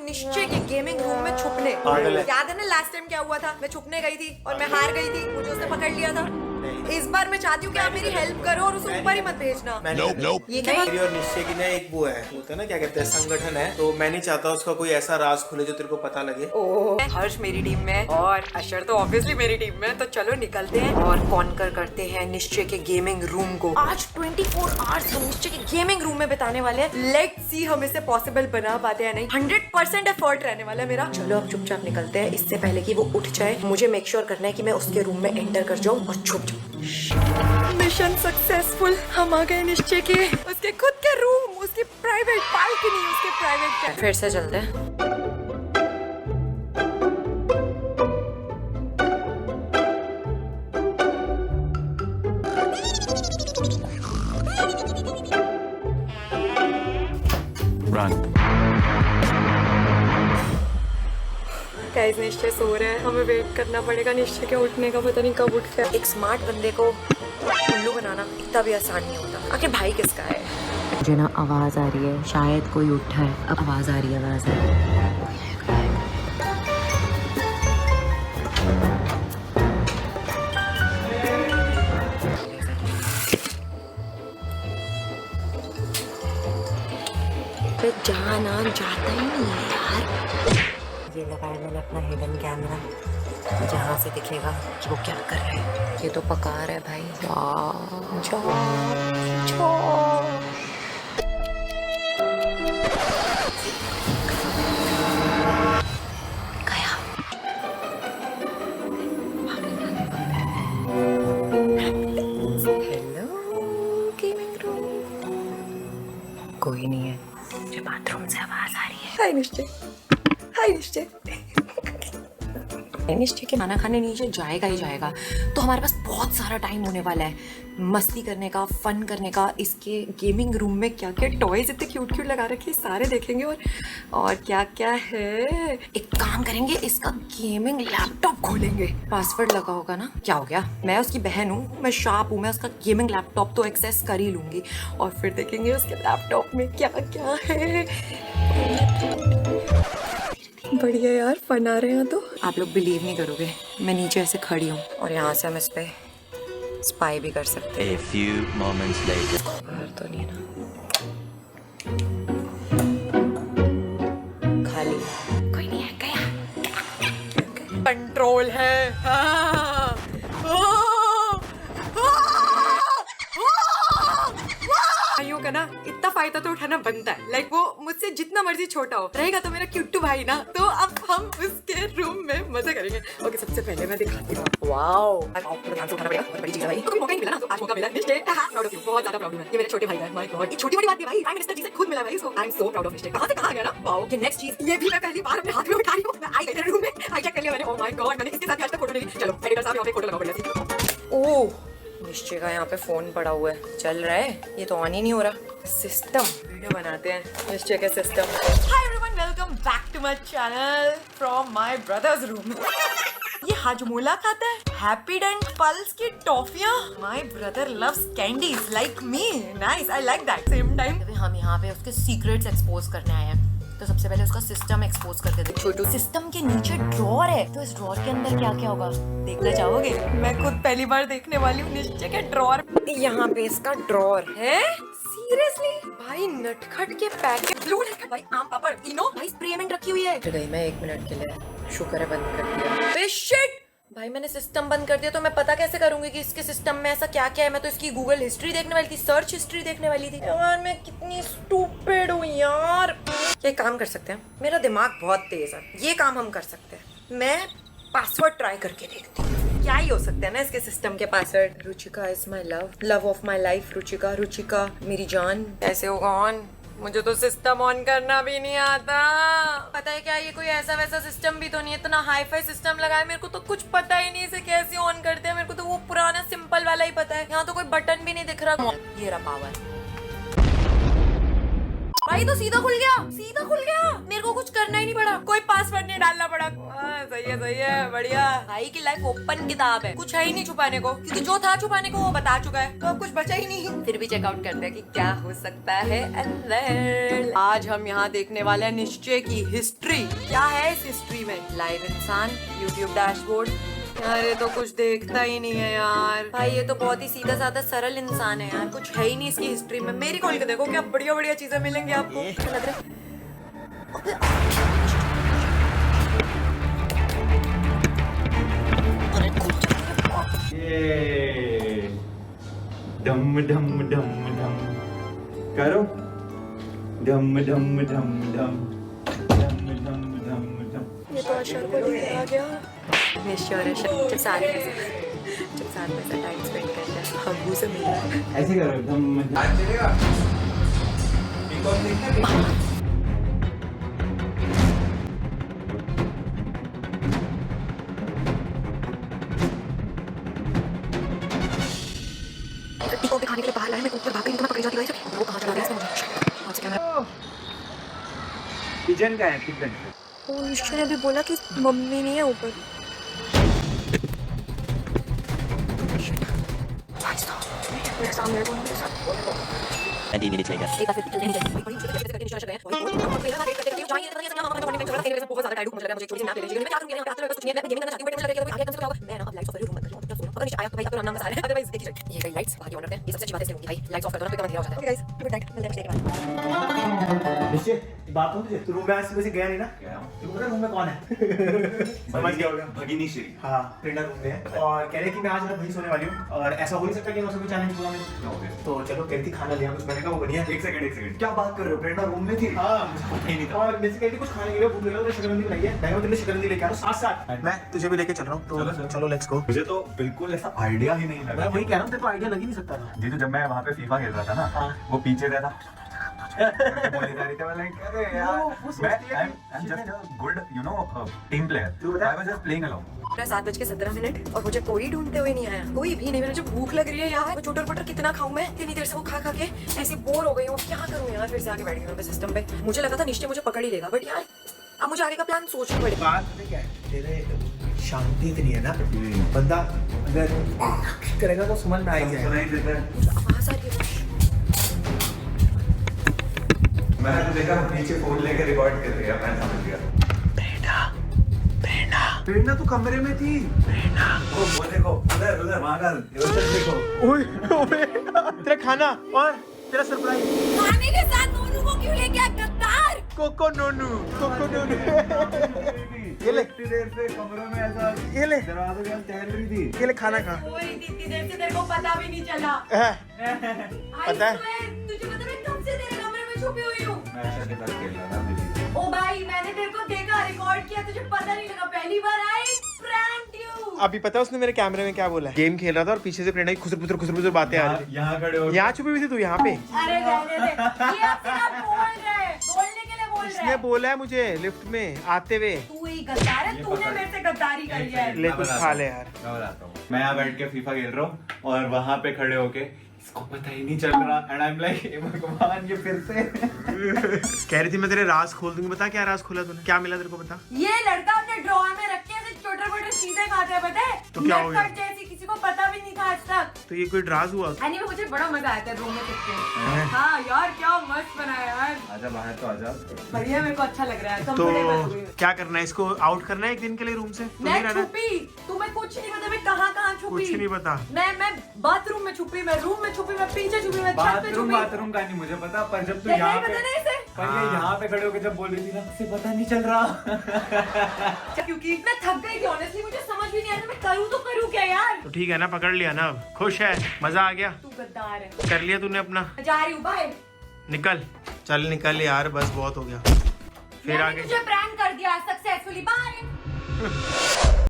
निश्चय के gaming room में छुपने। याद है ना लास्ट टाइम क्या हुआ था? मैं छुपने गई थी और मैं हार गई थी, मुझे उसने पकड़ लिया था। इस बार मैं चाहती हूँ कि आप मेरी हेल्प करो और उसे ऊपर ही मत भेजना। ये क्या मेरी और निश्चय की ना एक वो है, होता है ना, क्या कहते हैं, संगठन है। तो मैं नहीं चाहता उसका कोई ऐसा राज खुले जो तेरे को पता लगे। हर्ष मेरी टीम में और अशर तो ऑब्वियसली मेरी टीम में। तो चलो निकलते हैं और कॉन्कर करते हैं निश्चय के गेमिंग रूम को। आज 24 आवर्स हम निश्चय के गेमिंग रूम में बिताने वाले हैं। लेट्स सी हम इसे पॉसिबल बना पाते हैं नहीं। 100% एफर्ट रहने वाला है मेरा। चलो अब चुपचाप निकलते हैं, इससे पहले कि वो उठ जाए। मुझे मेक श्योर करना है कि मैं उसके रूम में एंटर कर जाऊँ और छुप जाऊँ। Mission successful. हम आ गए निश्चय के उसके खुद के रूम, उसकी प्राइवेट बालकनी, उसके प्राइवेट। फिर से चलते हैं। गाइस निश्चय सो रहे हैं, हमें वेट करना पड़ेगा निश्चय के उठने का। पता नहीं कब उठ गया। एक स्मार्ट बंदे को उल्लू बनाना इतना भी आसान नहीं होता। आखिर भाई किसका है? मुझे ना आवाज आ रही है, शायद कोई उठा है। अब आवाज आ रही है, आवाज आ रही है। जाना जाता ही नहीं है यार। ये लगाया मैंने अपना हिडन कैमरा, जहाँ से दिखेगा कि वो क्या कर रहे हैं। ये तो पका रहा है भाई। जाओ जाओ जाओ। गया। Hello gaming room. कोई नहीं है। मुझे बाथरूम से आवाज आ रही है। हाय निश्चय, हाय निश्चय। निश्चय के खाना खाने नीचे जाएगा ही जाएगा, तो हमारे पास बहुत सारा टाइम होने वाला है मस्ती करने का, फन करने का। इसके गेमिंग रूम में क्या क्या टॉयज इतने क्यूट क्यूट लगा रखे हैं, सारे देखेंगे। और क्या क्या है। एक काम करेंगे, इसका गेमिंग लैपटॉप खोलेंगे। पासवर्ड लगा होगा ना? क्या हो गया, मैं उसकी बहन हूँ, मैं शार्प हूँ, मैं उसका गेमिंग लैपटॉप तो एक्सेस कर ही लूंगी। और फिर देखेंगे उसके लैपटॉप में क्या क्या है। बढ़िया यार, फन आ रहे हैं। तो आप लोग बिलीव नहीं करोगे, मैं नीचे ऐसे खड़ी हूँ और यहाँ से हम इस पे स्पाई भी कर सकते हैं। A few moments later. बाहर तो नहीं ना? खाली, कोई नहीं है। गया। कंट्रोल है। भाइयों का ना इतना फायदा तो उठाना बनता है। लाइक वो मुझसे जितना मर्जी छोटा हो रहेगा तो मेरा क्यूटू भाई ना। तो अब हम उसके रूम में मजे करेंगे। ओके, सबसे पहले मैं दिखाती हूँ। वाओ, ध्यान से उठाना पड़ेगा, बहुत बड़ी चीज है भाई। तो मौका ही मिला ना, तो आज मौका मिला। निश्चय, प्राउड ऑफ यू, बहुत ज्यादा प्राउड हूं मैं। ये मेरे छोटे भाई का है। माय गॉड, एक छोटी बड़ी बात नहीं भाई, प्राइम मिनिस्टर जी से खुद मिला भाई इसको। I am so proud of निश्चय। कहां से कहां गया ना। वाओ, ये नेक्स्ट चीज, ये भी मैं पहली बार अपने हाथ में उठा रही हूँ। मैं आई गई रूम में, आई चेक कर लिया मैंने। ओह माय गॉड, मैंने किसके साथ आज तक फोटो नहीं ली। चलो एडिटर साहब यहाँ पे फोटो लगाओ बढ़िया। ओह, निश्चय का यहाँ पे फोन पड़ा हुआ है, चल रहा है। ये तो ऑन ही नहीं हो रहा। सिस्टम वीडियो बनाते हैं निश्चय के system. Hi everyone, welcome back to my channel from my brother's room. ये हाजमोला खाता है, हैप्पी डेंट पल्स की टॉफियां। My brother loves candies like me. Nice, I like that. Same time हम यहाँ पे उसके सीक्रेट्स एक्सपोज करने आए हैं। तो सबसे पहले उसका सिस्टम एक्सपोज करके दे। छोटू, सिस्टम के नीचे ड्रॉर है, तो इस ड्रॉर के अंदर क्या क्या होगा देखना चाहोगे? मैं खुद पहली बार देखने वाली हूँ निश्चय के ड्रॉर। यहाँ पे इसका ड्रॉर है। सीरियसली भाई, नटखट के पैकेट, ब्लू नटखट भाई, आम पापड़, इनो भाई, स्प्रेमेंट रखी हुई है। गई मैं 1 मिनट के लिए, शुक्र है बंद कर दिया। शिट भाई, मैंने सिस्टम बंद कर दिया। तो मैं पता कैसे करूंगी कि इसके सिस्टम में ऐसा क्या क्या है? मैं तो इसकी गूगल हिस्ट्री देखने वाली थी, सर्च हिस्ट्री देखने वाली थी। यार मैं कितनी स्टूपिड हूँ यार। ये काम कर सकते हैं, मेरा दिमाग बहुत तेज है, ये काम हम कर सकते हैं। मैं पासवर्ड ट्राई करके देखती हूँ क्या ही हो सकता है ना इसके सिस्टम के password. Ruchika is my love, love of my life. Ruchika, Ruchika मेरी जान। कैसे होगा ऑन? मुझे तो सिस्टम ऑन करना भी नहीं आता। पता है क्या, ये कोई ऐसा वैसा सिस्टम भी तो नहीं है, इतना हाई फाई सिस्टम लगा है। मेरे को तो कुछ पता ही नहीं इसे कैसे ऑन करते हैं। मेरे को तो वो पुराना सिंपल वाला ही पता है। यहाँ तो कोई बटन भी नहीं दिख रहा। ये रहा पावर भाई, तो सीधा खुल गया, सीधा खुल गया। मेरे को कुछ करना ही नहीं पड़ा, कोई पासवर्ड नहीं डालना पड़ा। सही है बढ़िया। भाई की लाइफ ओपन किताब है, कुछ है ही नहीं छुपाने को, क्योंकि जो था छुपाने को वो बता चुका है, तो अब कुछ बचा ही नहीं। फिर भी चेकआउट करते हैं कि क्या हो सकता है। एंड वेल आज हम यहाँ देखने वाले हैं निश्चय की हिस्ट्री। क्या है इस हिस्ट्री में? लाइव इंसान, यूट्यूब डैशबोर्ड। यार ये तो कुछ देखता ही नहीं है यार। भाई ये तो बहुत ही सीधा साधा सरल इंसान है यार, कुछ है ही नहीं इसकी हिस्ट्री में। मेरी खोल के देखो, क्या बढ़िया बढ़िया चीजें मिलेंगी आपको। लग रहा ये डम डम डम डम करो डम डम डम डम डम डम डम डम। ये तो अशर को लेके आ गया। निश्चय और अशर जब साथ में से टाइम स्पेंड करते हैं, हब्बू से मिल रहा है। ऐसे करो डम डम। आज चलेगा एक और देखना है। टीकों पे खाने के लिए बाहर लाए, मैं ऊपर भाग गई तो मैं पकड़ी जाती गाइस। वो कहां चला गया इसने मुझे? कहां से क्या? किचन का है किचन। ओ निश्चय ने अभी बोला कि मम्मी नहीं है ऊपर। मेरे सामने है, मेरे साथ। 20 minutes later. एक बार फिर नहीं गई। बड़ी मुश्किल से करके निश्चय गए। बहुत ज्यादा टाइट मुझे लगा, मुझे छोटी सी नैप ले लीजिए। मैं क्या करूंगी यहाँ पे? आते कुछ नहीं है, मैं गेमिंग करना चाहती हूँ, बट मुझे लगा कि आगे कंसिडर होगा। मैं ना अब लाइट्स ऑफ कर रही हूँ, रूम में तो पता नहीं आया तो भाई आपका नाम बता रहे हैं। अदरवाइज देखिए ये गई लाइट्स बाकी ऑन रखते हैं। ये सबसे अच्छी बात है इसलिए भाई लाइट्स ऑफ कर दो ना, फिर अंधेरा हो जाता है। ओके गाइस, गुड नाइट, मिलते हैं नेक्स्ट डे। निश्चय बात हो तुझे, तू रूम में आज सुबह से गया नहीं ना? तू पता रूम में कौन है? समझ गया होगा। भगिनी श्री। हाँ प्रेरणा रूम में है और कह रहे कि मैं आज रात वहीं सोने वाली हूँ, और ऐसा हो नहीं सकता कि मैं उसको चैलेंज पूरा नहीं। तो चलो कहती खाना लिया कुछ, मैंने कहा वो बढ़िया। एक सेकंड क्या बात कर रहे हो? प्रेरणा रूम में थी? हाँ मुझे पता ही नहीं था। और मुझे कहती कुछ खाने के लिए भूख लगा, तो शकरकंदी बनाई है, मैं तेरे शकरकंदी लेके आ रहा हूँ साथ। मैं तुझे भी लेके चल रहा हूँ, तो चलो लेट्स गो। मुझे तो बिल्कुल ऐसा आइडिया ही नहीं मैं लगा। वही कह रहा हूँ, तेरे को आइडिया लग ही नहीं सकता था। जी तो जब मैं वहाँ पे फीफा खेल रहा था ना, हाँ। वो पीछे रहता बोली जा रही थी, मैं like, अरे यार वो सोचती है कि I'm just a good team player. तू बता। I was just playing along. 7:17 और मुझे कोई ढूंढते हुए नहीं आया, कोई भी नहीं। मुझे भूख लग रही है यार, चोटर पटर कितना खाऊं मैं? इतनी देर से वो खा खा के ऐसी बोर हो गई हूँ। क्या करूँ यार? फिर से आके बैठ गई मैं सिस्टम पे। मुझे लगा था निश्चय मुझे पकड़ ही लेगा, बट यार अब मुझे आगे का प्लान सोचना पड़ेगा। बात पता क्या है, तेरे शांति इतनी है ना, बंदा अगर करेगा तो समझ में आ ही जाएगा। आवाज आ रही है। मैंने तो देखा नीचे फोन लेके रिकॉर्ड कर रही है, मैं समझ गया। प्रेरणा तू कमरे में थी। वो देखो उधर उधर वहाँ का उधर देखो। ओए तेरा खाना और तेरा सरप्राइज। खाने के साथ नोनू को क्यों लेके आया गद्दार? कोको नोनू ये ले, इतनी देर से कमरों में ऐसा ये ले, दरवाजे के अंदर टहल रही थी। ये ले खाना खा। हो रही थी इतनी देर से, तेरे को पता भी नहीं चला। पता है? तुझे पता है कब से तेरे कमरे में छुपी हुई हूँ? मैं ऐसा के साथ खेल रहा था दीदी। ओ भाई मैंने तेरे को देखा, रिकॉर्ड किया, तुझे पता नहीं लगा। पहली बार आई प्रैंक यू। अभी पता है उसने मेरे कैमरे में क्या बोला है? गेम खेल रहा था और पीछे से प्रेरणा की खुसर पुतर बातें आ रही। यहाँ खड़े हो। यहाँ छुपी हुई थी तू यहाँ पे। अरे रहने दे, ये अपना बोल रहा है, बोलने के लिए बोल रहा इसने है। बोला है मुझे लिफ्ट में आते हुए। तू ही गद्दार है, तूने मेरे से गद्दारी करी है। ले कुछ खा ले यार। मैं बताता हूँ। मैं यहाँ बैठ के फीफा खेल रहा हूँ और वहाँ पे खड़े होके इसको पता ही नहीं चल रहा एंड आई एम लाइक भगवान ये फिर से कह रही थी मैं तेरे राज खोल दूंगी। बता क्या राज खोला तूने? क्या मिला तेरे को बता? ये लड़का अपने ड्रॉअर में रख के ऐसे छोटे-छोटे चीजें खाता है, पता है? तो क्या हो गया? नटखट जैसी, किसी को पता भी नहीं था आज तक। तो ये कोई राज हुआ? एनीवे मुझे बड़ा मजा आता है रूम में छुप के। हाँ यार क्या मस्त बनाया यार, आजा बाहर तो आजा। बढ़िया, मेरे को अच्छा लग रहा है। तो कंफर्टेबल हो गई मैं। क्या करना है? इसको आउट करना है एक दिन के लिए रूम से? तो नहीं मैं रहना? छुपी, तुम्हें कुछ नहीं पता मैं कहाँ छुपी। कुछ नहीं पता। मैं बाथरूम में छुपी, मैं रूम में छुपी, मैं पीछे छुपी, मैं छत पे छुपी। बाथरूम का नहीं मुझे पता, पर जब तू नहीं यहाँ पता पे नहीं इसे। पर ये यहाँ पे खड़े होके जब बोल रही थी ना, उसे पता नहीं चल रहा। क्योंकि मैं थक गई थी ऑनेस्टली, मुझे समझ भी नहीं आ रहा मैं करूँ तो करूँ क्या यार। तो ठीक है ना, पकड़ लिया ना, अब खुश है, मजा आ गया, तू गद्दार है। कर लिया तूने अपना। मैं जा रही हूँ, बाय। निकल, चल निकल यार, बस बहुत हो गया। फिर मैंने आगे तुझे प्रैंक कर दिया सक्सेसफुली, बाय।